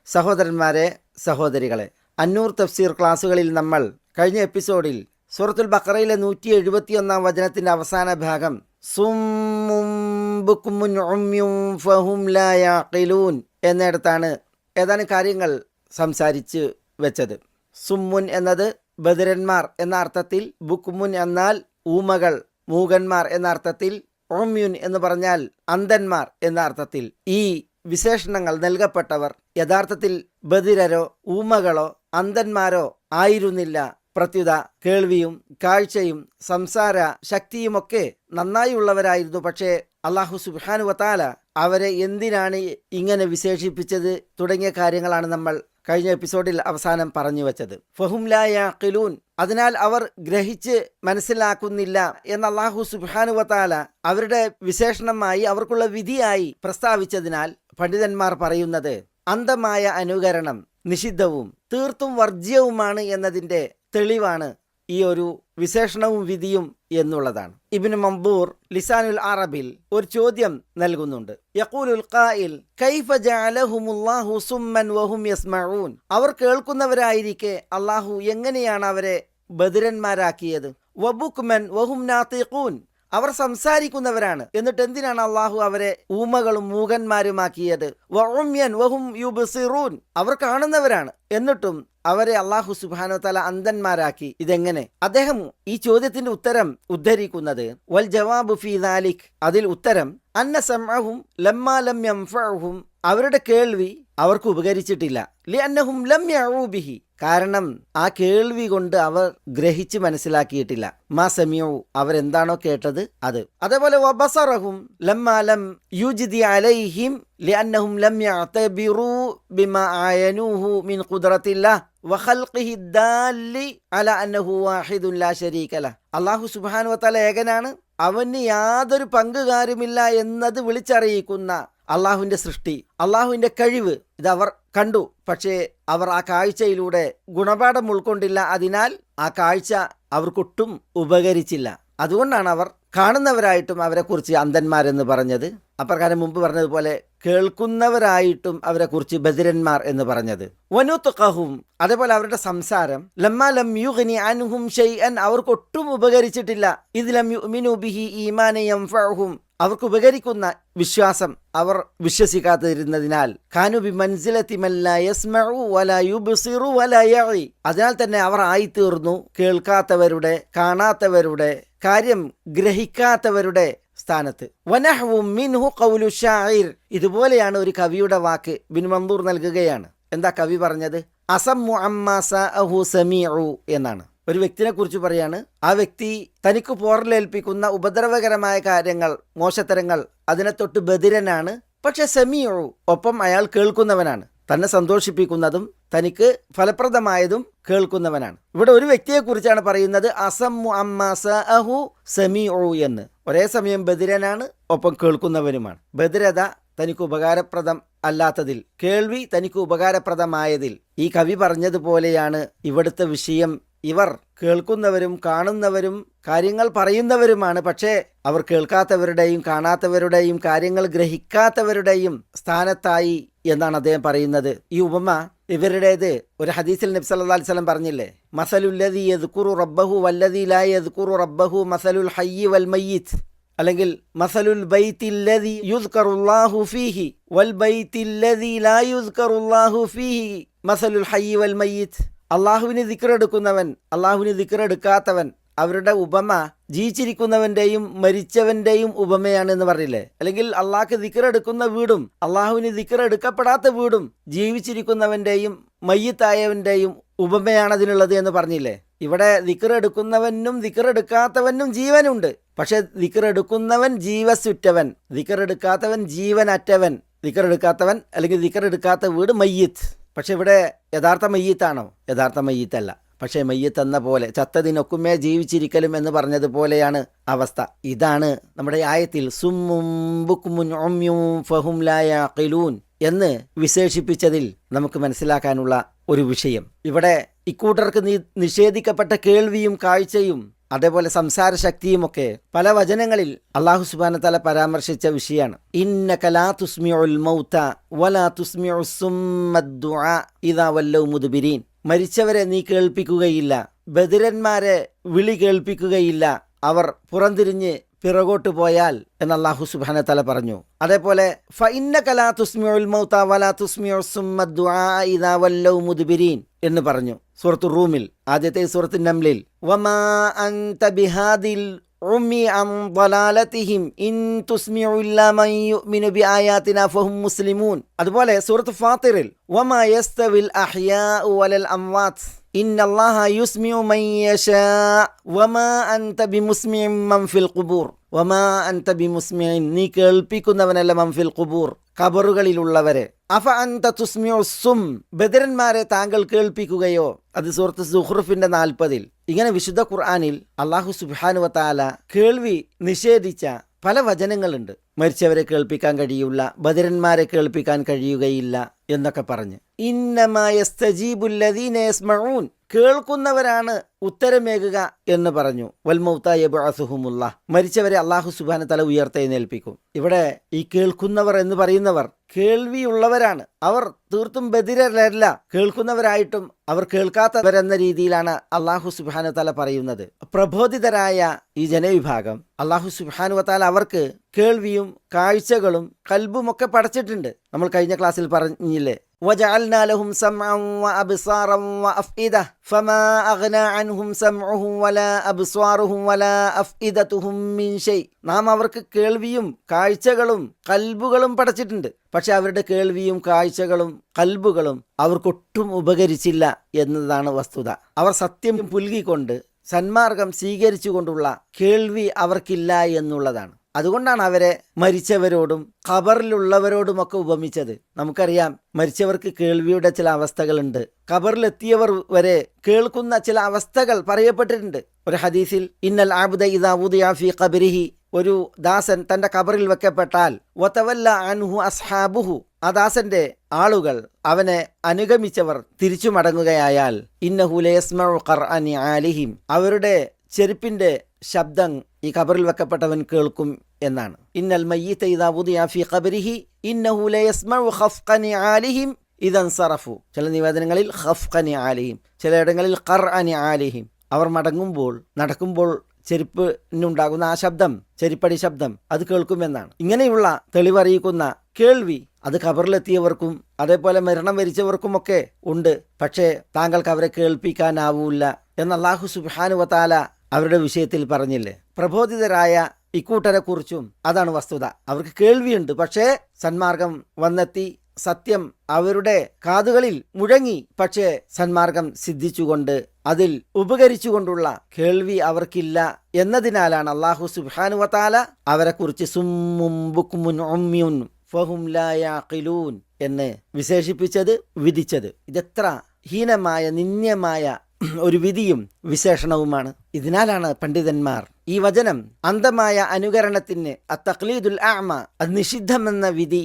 സഹോദരന്മാരെ, സഹോദരികളെ, അന്നൂർ തഫ്സീർ ക്ലാസ്സുകളിൽ നമ്മൾ കഴിഞ്ഞ എപ്പിസോഡിൽ സൂറത്തുൽ ബഖറയിലെ 171 വചനത്തിൻ്റെ അവസാന ഭാഗം സുമ്മും ബുക്മുൻ ഉമ്യും ഫഹും ലാ യഅഖിലൂൻ എന്നിടത്താണ് ഏതാനും കാര്യങ്ങൾ സംസാരിച്ച് വെച്ചത്. സുമ്മുൻ എന്നത് ബദിരന്മാർ എന്ന അർത്ഥത്തിൽ, ബുക്മുൻ എന്നാൽ ഊമകൾ, മൂകന്മാർ എന്ന അർത്ഥത്തിൽ, ഉമ്യുൻ എന്ന് പറഞ്ഞാൽ അന്ധന്മാർ എന്ന അർത്ഥത്തിൽ. ഈ വിശേഷണങ്ങൾ നൽകപ്പെട്ടവർ യഥാർത്ഥത്തിൽ ബധിരരോ ഊമകളോ അന്ധന്മാരോ ആയിരുന്നില്ല. പ്രത്യുത കേൾവിയും കാഴ്ചയും സംസാര ശക്തിയുമൊക്കെ നന്നായുള്ളവരായിരുന്നു. പക്ഷേ അല്ലാഹു സുബ്ഹാനഹു വതആല അവരെ എന്തിനാണ് ഇങ്ങനെ വിശേഷിപ്പിച്ചത് തുടങ്ങിയ കാര്യങ്ങളാണ് നമ്മൾ കഴിഞ്ഞ എപ്പിസോഡിൽ അവസാനം പറഞ്ഞു വച്ചത്. ഫഹും ലാ യഅഖിലൂൻ, അതിനാൽ അവർ ഗ്രഹിച്ച് മനസ്സിലാക്കുന്നില്ല എന്ന് അല്ലാഹു സുബ്ഹാനഹു വതആല അവരുടെ വിശേഷണമായി, അവർക്കുള്ള വിധിയായി പ്രസ്താവിച്ചതിനാൽ പണ്ഡിതന്മാർ പറയുന്നത് അന്ധമായ അനുകരണം നിഷിദ്ധവും തീർത്തും വർജ്യവുമാണ് എന്നതിൻ്റെ തെളിവാണ് ഈ ഒരു വിശേഷണവും വിധിയും എന്നുള്ളതാണ്. ഇബ്നു മംബൂർ ലിസാനുൽ അറബിൽ ഒരു ചോദ്യം നൽകുന്നുണ്ട്. യഖൂലുൽ ഖായിൽ കൈഫ ജഅലഹുമുല്ലാഹു സുമ്മൻ വഹും യസ്മഊൻ, അവർ കേൾക്കുന്നവരായിരിക്കെ അല്ലാഹു എങ്ങനെയാണ് അവരെ ബധിരന്മാരാക്കിയത്? വബുക്മൻ വഹും നാതിഖൂൻ, അവർ സംസാരിക്കുന്നവരാണ്, എന്നിട്ട് എന്തിനാണ് അള്ളാഹു അവരെ ഊമകളും മൂകന്മാരുമാക്കിയത്? വഉമ്യൻ വഹും യുബ്സിറൂൻ, അവർ കാണുന്നവരാണ്, എന്നിട്ടും അവരെ അള്ളാഹു സുബ്ഹാനഹു വതആല അന്ധന്മാരാക്കി. ഇതെങ്ങനെ? അദ്ദേഹം ഈ ചോദ്യത്തിന്റെ ഉത്തരം ഉദ്ധരിക്കുന്നത് വൽ ജവാബു ഫീ ദാലിക്, അതിൽ ഉത്തരം അന്ന സമഅഹും ലമ്മാ ലം യൻഫഉഹും, അവരുടെ കേൾവി അവർക്ക് ഉപകരിച്ചിട്ടില്ല. ലിഅന്നഹും ലം യഊ ബിഹി, കാരണം ആ കേൾവി കൊണ്ട് അവർ ഗ്രഹിച്ച് മനസ്സിലാക്കിയിട്ടില്ല. മാ സമിഉ, അവരെന്താണോ കേട്ടത് അത്. അതേപോലെ വബസറഹും ലമ്മാ ലം യുജ്ദി അലൈഹിം ലിഅന്നഹും ലം യഅതബിറൂ ബിമാ ആയനൂഹു മിൻ ഖുദ്റത്തില്ലാഹ് വഖൽഖിഹി ദാല്ലി അലാ അന്നഹു വാഹിദുൻ ലാ ശരീക ലഹ്. അല്ലാഹു സുബ്ഹാനഹു വതആല ഏകനാണ്, അവന് യാതൊരു പങ്കുകാരുമില്ല എന്നത് വിളിച്ചറിയിക്കുന്ന അള്ളാഹുവിൻ്റെ സൃഷ്ടി, അള്ളാഹുവിൻ്റെ കഴിവ് ഇതവർ കണ്ടു. പക്ഷേ അവർ ആ കാഴ്ചയിലൂടെ ഗുണപാഠം ഉൾക്കൊണ്ടില്ല. അതിനാൽ ആ കാഴ്ച അവർക്കൊട്ടും ഉപകരിച്ചില്ല. അതുകൊണ്ടാണ് അവർ കാണുന്നവരായിട്ടും അവരെക്കുറിച്ച് അന്ധന്മാരെന്ന് പറഞ്ഞത്. അപ്രകാരം മുമ്പ് പറഞ്ഞതുപോലെ കേൾക്കുന്നവരായിട്ടും അവരെക്കുറിച്ച് ബധിരന്മാർ എന്ന് പറഞ്ഞത്. വനുത്ഖഹും, അതേപോലെ അവരുടെ സംസാരം ലമ്മാ ലം യുഗ്നി അൻഹും ഷൈഅൻ, അവർക്കൊട്ടും ഉപകരിച്ചിട്ടില്ല. ഇദ് ലം യുഅ്മിനു ബിഹി ഈമാനൻ യൻഫഉഹും, അവർക്ക് ഉപകരിക്കുന്ന വിശ്വാസം അവർ വിശ്വസിക്കാതിരുന്നതിനാൽ. കാനു ബി മൻസിലതി മൻ ലാ യസ്മഉ വലാ യുബ്സിറു വലാ യഈ, അതിനാൽ തന്നെ അവർ ആയിത്തീർന്നു കേൾക്കാത്തവരുടെ, കാണാത്തവരുടെ, കാര്യം ഗ്രഹിക്കാത്തവരുടെ സ്ഥാനത്ത്. വനഹ്വു മിൻഹു ഖൗലു ശാഇർ, ഇതുപോലെയാണ് ഒരു കവിയുടെ വാക്ക് ഇബ്നു മൻദൂർ നൽകുകയാണ്. എന്താ കവി പറഞ്ഞത്? അസമ്മു അമ്മാ സഅഹു സമീഉ എന്നാണ്. ഒരു വ്യക്തിനെ കുറിച്ച് പറയാണ്, ആ വ്യക്തി തനിക്ക് പോറലേൽപ്പിക്കുന്ന ഉപദ്രവകരമായ കാര്യങ്ങൾ, മോശത്തരങ്ങൾ, അതിനെ തൊട്ട് ബധിരനാണ്. പക്ഷെ സമീഉ, ഒപ്പം അയാൾ കേൾക്കുന്നവനാണ്. തന്നെ സന്തോഷിപ്പിക്കുന്നതും തനിക്ക് ഫലപ്രദമായതും കേൾക്കുന്നവനാണ്. ഇവിടെ ഒരു വ്യക്തിയെക്കുറിച്ചാണ് പറയുന്നത് അസമ്മു അമ്മാ സഅഹു സമീഉ എന്ന്. ഒരേ സമയം ബധിരനാണ്, ഒപ്പം കേൾക്കുന്നവനുമാണ്. ബധിരത തനിക്ക് ഉപകാരപ്രദം അല്ലാത്തതിൽ, കേൾവി തനിക്ക് ഉപകാരപ്രദമായതിൽ. ഈ കവി പറഞ്ഞതുപോലെയാണ് ഇവിടുത്തെ വിഷയം. ഇവർ കേൾക്കുന്നവരും കാണുന്നവരും കാര്യങ്ങൾ പറയുന്നവരുമാണ്. പക്ഷേ അവർ കേൾക്കാത്തവരുടെയും കാണാത്തവരുടെയും കാര്യങ്ങൾ ഗ്രഹിക്കാത്തവരുടെയും സ്ഥാനത്തായി എന്നാണ് അദ്ദേഹം പറയുന്നത്. ഈ ഉപമ ഇവരുടേത് ഒരു ഹദീസിൽ നബി സല്ലല്ലാഹു അലൈഹി വസല്ലം പറഞ്ഞില്ലേ, മസലുല്ലദീ യദ്കുറു റബ്ബഹു വല്ലദീ ലാ യദ്കുറു റബ്ബഹു മസലുൽ ഹയ്യി വൽ മയ്യിത്ത്, അല്ലെങ്കിൽ മസലുൽ ബൈത്തില്ലദീ യുദ്കറുല്ലാഹു ഫീഹി വൽ ബൈത്തില്ലദീ ലാ യുദ്കറുല്ലാഹു ഫീഹി മസലുൽ ഹയ്യി വൽ മയ്യിത്ത്. അള്ളാഹുവിന് ദിക്റെടുക്കുന്നവൻ, അള്ളാഹുവിന് ദിക്റെടുക്കാത്തവൻ, അവരുടെ ഉപമ ജീവിച്ചിരിക്കുന്നവൻ്റെയും മരിച്ചവൻ്റെയും ഉപമയാണ് എന്ന് പറഞ്ഞില്ലേ. അല്ലെങ്കിൽ അള്ളാഹ്ക്ക് ദിക്റെടുക്കുന്ന വീടും അള്ളാഹുവിന് ദിക്റെടുക്കപ്പെടാത്ത വീടും ജീവിച്ചിരിക്കുന്നവൻ്റെയും മയ്യിത്തായവൻ്റെയും ഉപമയാണ് അതിനുള്ളത് എന്ന് പറഞ്ഞില്ലേ. ഇവിടെ ദിക്റെടുക്കുന്നവനും ദിക്റെടുക്കാത്തവനും ജീവനുണ്ട്. പക്ഷെ ദിക്റെടുക്കുന്നവൻ ജീവസുറ്റവൻ, ദിക്റെടുക്കാത്തവൻ ജീവനറ്റവൻ. ദിക്റെടുക്കാത്തവൻ അല്ലെങ്കിൽ ദിക്റെടുക്കാത്ത വീട് മയ്യിത്ത്. പക്ഷെ ഇവിടെ യഥാർത്ഥ മയ്യിത്താണോ? യഥാർത്ഥ മയ്യിത്തല്ല. പക്ഷേ മയ്യിത്ത് എന്ന പോലെ ചത്തതിനൊക്കുമേ ജീവിച്ചിരിക്കലും എന്ന് പറഞ്ഞതുപോലെയാണ് അവസ്ഥ. ഇതാണ് നമ്മുടെ ആയത്തിൽ സുമ്മും ബുക്മുൻ ഉമ്യും ഫഹും ലാ യഅഖിലൂൻ എന്ന് വിശേഷിപ്പിച്ചതിൽ നമുക്ക് മനസ്സിലാക്കാനുള്ള ഒരു വിഷയം. ഇവിടെ ഇക്കൂട്ടർക്ക് നിഷേധിക്കപ്പെട്ട കേൾവിയും കാഴ്ചയും അതേപോലെ സംസാര ശക്തിയുമൊക്കെ പല വചനങ്ങളിൽ അല്ലാഹു സുബ്ഹാനഹു വ തആല പരാമർശിച്ച വിഷയമാണ്. ഇന്നക ലാ തുസ്മിഉൽ മൗത വലാ തുസ്മിഉസ് സുമ്മദ് ദുആ ഇദാ വല്ലൗ മുദ്ബിരീൻ. മരിച്ചവരെ നീ കേൾപ്പിക്കുകയില്ല, ബദിരന്മാരെ വിളി കേൾപ്പിക്കുകയില്ല, അവർ പുറംതിരിഞ്ഞ് പിറകോട്ട് പോയാൽ എന്ന് അല്ലാഹു സുബ്ഹാനഹു വ തആല പറഞ്ഞു. അതേപോലെ ഫഇന്നക ലാ തുസ്മിഉൽ മൗത വലാ തുസ്മിഉസ് സുമ്മദ് ദുആ ഇദാ വല്ലൗ മുദ്ബിരീൻ എന്ന് പറഞ്ഞു സൂറത്തുർ റൂമിൽ. ആദ്യത്തെ സൂറത്തുൻ നംലിൽ വമാ അൻത ബിഹാദിൽ ഉമ്മി അൻ ളലാലതിഹിം ഇൻ തുസ്മിഉ ഇല്ലാ മൻ യുഅ്മിനു ബിആയാതിനാ ഫഹും മുസ്ലിമൂൻ. അതുപോലെ സൂറത്ത് ഫാത്തിറിൽ വമാ യസ്തവിൽ അഹ്യാഉ വലൽ അംവാത്ത് ഇന്നല്ലാഹ യുസ്മിഉ മൻ യശാ വമാ അൻത ബിമുസ്മിഇൻ മൻ ഫിൽ ഖുബൂർ. വമാ അൻത ബിമുസ്മിഇൻ, നീ കേൾപ്പിക്കുന്നവനല്ല മൻ ഫിൽ ഖുബൂർ, ഖബറുകളിലുള്ളവരെ. അഫ അൻത തുസ്മിഉ സും, ബദരന്മാരെ താങ്കൾ കേൾപ്പിക്കുകയോ. അത് സൂറത്ത് സുഖ്റുഫിന്റെ 40. ഇങ്ങനെ വിശുദ്ധ ഖുർആനിൽ അല്ലാഹു സുബ്ഹാനഹു വ തആല കേൾവി നിഷേധിച്ച പല വചനങ്ങളുണ്ട്. മരിച്ചവരെ കേൾപ്പിക്കാൻ കഴിയില്ല, ബദരന്മാരെ കേൾപ്പിക്കാൻ കഴിയുകയില്ല എന്നൊക്കെ പറഞ്ഞ്. ഇന്നമാ യസ്തജീബുൽ ലദീന യസ്മഊൻ, കേൾക്കുന്നവരാണ് ഉത്തരമേകുക എന്ന് പറഞ്ഞു. വൽ മൗത യബ്അസുഹുമുല്ലാഹ്, മരിച്ചവരെ അല്ലാഹു സുബ്ഹാനഹു വ തആല ഉയർത്തെഴുന്നേൽപ്പിക്കും. ഇവിടെ ഈ കേൾക്കുന്നവർ എന്ന് പറയുന്നവർ കേൾവിയുള്ളവരാണ്. അവർ തീർത്തും ബദിരരല്ല, കേൾക്കുന്നവരായിട്ടും അവർ കേൾക്കാത്തവരെന്ന രീതിയിലാണ് അല്ലാഹു സുബ്ഹാനഹു വ തആല പറയുന്നത്. പ്രബോധിതരായ ഈ ജനവിഭാഗം അല്ലാഹു സുബ്ഹാനഹു വ തആല അവർക്ക് കേൾവിയും കാഴ്ചകളും കൽബുമൊക്കെ പടച്ചിട്ടുണ്ട്. നമ്മൾ കഴിഞ്ഞ ക്ലാസ്സിൽ പറഞ്ഞില്ലേ, وجعلنا لهم سمعا وأبصارا وأفئدة فما أغنى عنهم سمعهم ولا أبصارهم ولا أفئدتهم من شيء. നാം അവർക്ക് കേൾവിയും കാഴ്ചകളും കൽബുകളും പടച്ചിട്ടുണ്ട്. പക്ഷെ അവരുടെ കേൾവിയും കാഴ്ചകളും കൽബുകളും അവർക്കൊട്ടും ഉപകരിച്ചില്ല എന്നതാണ് വസ്തുത. അവർ സത്യം പുൽകിക്കൊണ്ട് സന്മാർഗം സ്വീകരിച്ചുകൊണ്ടുള്ള കേൾവി അവർക്കില്ല എന്നുള്ളതാണ്. അതുകൊണ്ടാണ് അവരെ മരിച്ചവരോടും ഖബറിലുള്ളവരോടുമൊക്കെ ഉപമിച്ചത്. നമുക്കറിയാം, മരിച്ചവർക്ക് കേൾവിയുടെ ചില അവസ്ഥകളുണ്ട്. ഖബറിലെത്തിയവർ വരെ കേൾക്കുന്ന ചില അവസ്ഥകൾ പറയപ്പെട്ടിട്ടുണ്ട്. ഒരു ഹദീസിൽ ഇന്നൽ ആബ്ദ ഇദാ വുദിഅ ഫീ ഖബരിഹി, ഒരു ദാസൻ തന്റെ ഖബറിൽ വെക്കപ്പെട്ടാൽ വതവല്ല അൻഹു അസ്ഹാബുഹു, ആ ദാസന്റെ ആളുകൾ അവനെ അനുഗമിച്ചവർ തിരിച്ചു മടങ്ങുകയായാൽ ഇന്നഹു ലയസ്മഉ ഖർഅനി ആലിഹിം, അവരുടെ ചെരുപ്പിന്റെ ശബ്ദം ഈ ഖബറിൽ വെക്കപ്പെട്ടവൻ കേൾക്കും എന്നാണ്. ഇന്നൽ മയ്യിത ഇദാ വുദിഅ ഫീ ഖബരിഹി ഇന്നഹു ലയസ്മഉ ഖഫ്ഖനി ആലിഹിം ഇദൻ സറഫു. ചില നിവേദനങ്ങളിൽ ഖഫ്ഖനി ആലിഹിം, ചിലയിടങ്ങളിൽ ഖർഅനി ആലിഹിം. അവർ മടങ്ങുമ്പോൾ, നടക്കുമ്പോൾ ചെരുപ്പിനുണ്ടാകുന്ന ആ ശബ്ദം, ചെരിപ്പടി ശബ്ദം, അത് കേൾക്കുമെന്നാണ്. ഇങ്ങനെയുള്ള തെളിവറിയിക്കുന്ന കേൾവി അത് ഖബറിലെത്തിയവർക്കും അതേപോലെ മരണം വരിച്ചവർക്കുമൊക്കെ ഉണ്ട്. പക്ഷേ താങ്കൾക്ക് അവരെ കേൾപ്പിക്കാനാവൂല എന്ന് അല്ലാഹു സുബ്ഹാനഹു വ തആല അവരുടെ വിഷയത്തിൽ പറഞ്ഞില്ലേ. പ്രബോധിതരായ ഇക്കൂട്ടരെ കുറിച്ചും അതാണ് വസ്തുത. അവർക്ക് കേൾവിയുണ്ട്, പക്ഷേ സന്മാർഗം വന്നെത്തി, സത്യം അവരുടെ കാതുകളിൽ മുഴങ്ങി, പക്ഷേ സന്മാർഗം സിദ്ധിച്ചുകൊണ്ട് അതിൽ ഉപകരിച്ചുകൊണ്ടുള്ള കേൾവി അവർക്കില്ല എന്നതിനാലാണ് അല്ലാഹു സുബ്ഹാനഹു വ തആല അവരെക്കുറിച്ച് സുമ്മും ബുക്മുൻ ഉമ്യുൻ ഫഹും ലാ യഅഖിലൂൻ എന്ന് വിശേഷിപ്പിച്ചത്, വിധിച്ചത്. ഇതെത്ര ഹീനമായ നിന്ദ്യമായ ഒരു വിധിയും വിശേഷണവുമാണ്. ഇതിനാലാണ് പണ്ഡിതന്മാർ ഈ വചനം അന്ധമായ അനുകരണത്തിന് അത്തഖ്ലീദുൽ അഅമ, അത് നിഷിദ്ധമെന്ന വിധി